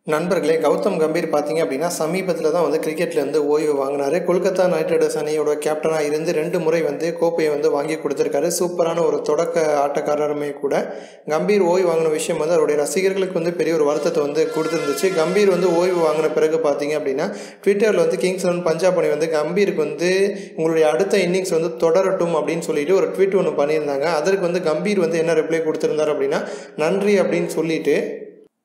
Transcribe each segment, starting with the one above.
நண்பர்களே, கௌதம் கம்பீர் பார்த்தீங்க அப்படின்னா, சமீபத்தில தான் வந்து கிரிக்கெட்லேருந்து ஓய்வு வாங்கினாரு. கொல்கத்தா நைட் ரைடர்ஸ் அணியோட கேப்டனா இருந்து 2 முறை வந்து கோப்பைய வந்து வாங்கி குடுத்திருக்காரு. சூப்பரான ஒரு தொடக்க ஆட்டக்காரருமே கூட. கம்பீர் ஓய்வு வாங்கின விஷயம் வந்து அவருடைய ரசிகர்களுக்கு வந்து பெரிய ஒரு வருத்தத்த வந்து குடுத்திருந்துச்சு. கம்பீர் வந்து ஓய்வு வாங்கின பிறகு பார்த்தீங்க அப்படின்னா, ட்விட்டர்ல வந்து கிங்ஸ் 11 பஞ்சாப் அணி வந்து கம்பீருக்கு வந்து உங்களுடைய அடுத்த இன்னிங்ஸ் வந்து தொடரட்டும் அப்படின்னு சொல்லிட்டு ஒரு ட்வீட் ஒண்ணு பண்ணியிருந்தாங்க. அதற்கு வந்து கம்பீர் வந்து என்ன ரிப்ளை குடுத்திருந்தாரு அப்படின்னா, நன்றி அப்படின்னு சொல்லிட்டு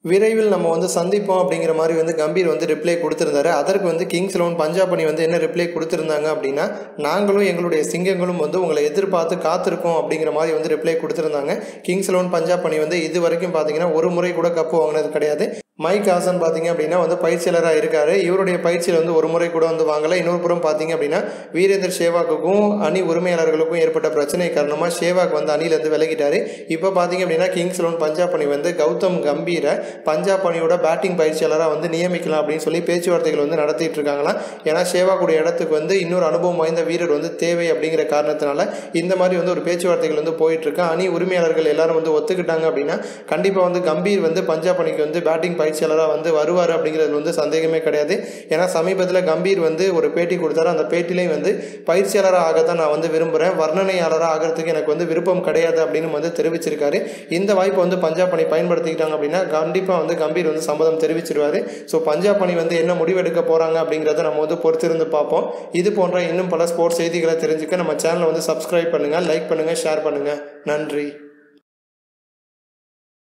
விரைவில் நம்ம வந்து சந்திப்போம் அப்படிங்கிற மாதிரி வந்து கம்பீர் வந்து ரிப்ளை கொடுத்திருந்தாரு. அதற்கு வந்து கிங்ஸ் 11 பஞ்சாப் அணி வந்து என்ன ரிப்ளை கொடுத்திருந்தாங்க அப்படின்னா, நாங்களும் எங்களுடைய சிங்கங்களும் வந்து உங்களை எதிர்பார்த்து காத்திருக்கோம் அப்படிங்கிற மாதிரி வந்து ரிப்ளை கொடுத்திருந்தாங்க. கிங்ஸ் 11 பஞ்சாப் அணி வந்து இது வரைக்கும் பார்த்தீங்கன்னா ஒரு முறை கூட கப்பு வாங்கினது கிடையாது. மைக் ஹாசன் பார்த்தீங்க அப்படின்னா வந்து பயிற்சியாளராக இருக்காரு. இவருடைய பயிற்சியில் வந்து ஒரு முறை கூட வந்து வாங்கலை. இன்னொரு புறம் பார்த்தீங்க அப்படின்னா, வீரேந்தர் சேவாக்குக்கும் அணி உரிமையாளர்களுக்கும் ஏற்பட்ட பிரச்சனை காரணமாக சேவாக் வந்து அணியிலேருந்து விலகிட்டாரு. இப்போ பார்த்தீங்க அப்படின்னா கிங்ஸ் 11 பஞ்சாப் அணி வந்து கௌதம் கம்பீரை பஞ்சாப் அணியோட பேட்டிங் பயிற்சியாளராக வந்து நியமிக்கலாம் அப்படின்னு சொல்லி பேச்சுவார்த்தைகள் வந்து நடத்திட்டு இருக்காங்களாம். ஏன்னா சேவாக்குடைய இடத்துக்கு வந்து இன்னொரு அனுபவம் வாய்ந்த வீரர் வந்து தேவை அப்படிங்கிற காரணத்தினால இந்த மாதிரி வந்து ஒரு பேச்சுவார்த்தைகள் வந்து போயிட்டு இருக்கு. அணி உரிமையாளர்கள் எல்லாரும் வந்து ஒத்துக்கிட்டாங்க அப்படின்னா கண்டிப்பாக வந்து கம்பீர் வந்து பஞ்சாப் அணிக்கு வந்து பேட்டிங் பயிற்சியாளராக வந்து வருவார் அப்படிங்கிறது வந்து சந்தேகமே கிடையாது. ஏன்னா சமீபத்தில் கம்பீர் வந்து ஒரு பேட்டி கொடுத்தாரு. அந்த பேட்டிலையும் வந்து பயிற்சியாளராக ஆகத்தான் நான் வந்து விரும்புகிறேன், வர்ணனையாளராக ஆகிறதுக்கு எனக்கு வந்து விருப்பம் கிடையாது அப்படின்னு வந்து தெரிவிச்சிருக்காரு. இந்த வாய்ப்பை வந்து பஞ்சாப் அணி பயன்படுத்திக்கிட்டாங்க அப்படின்னா கண்டிப்பாக வந்து கம்பீர் வந்து சம்மதம் தெரிவிச்சிருவாரு. ஸோ பஞ்சாப் அணி வந்து என்ன முடிவெடுக்க போகிறாங்க அப்படிங்கிறத நம்ம வந்து பொறுத்திருந்து பார்ப்போம். இது போன்ற இன்னும் பல ஸ்போர்ட்ஸ் செய்திகளை தெரிஞ்சுக்க நம்ம சேனலை வந்து சப்ஸ்கிரைப் பண்ணுங்கள், லைக் பண்ணுங்கள், ஷேர் பண்ணுங்கள். நன்றி.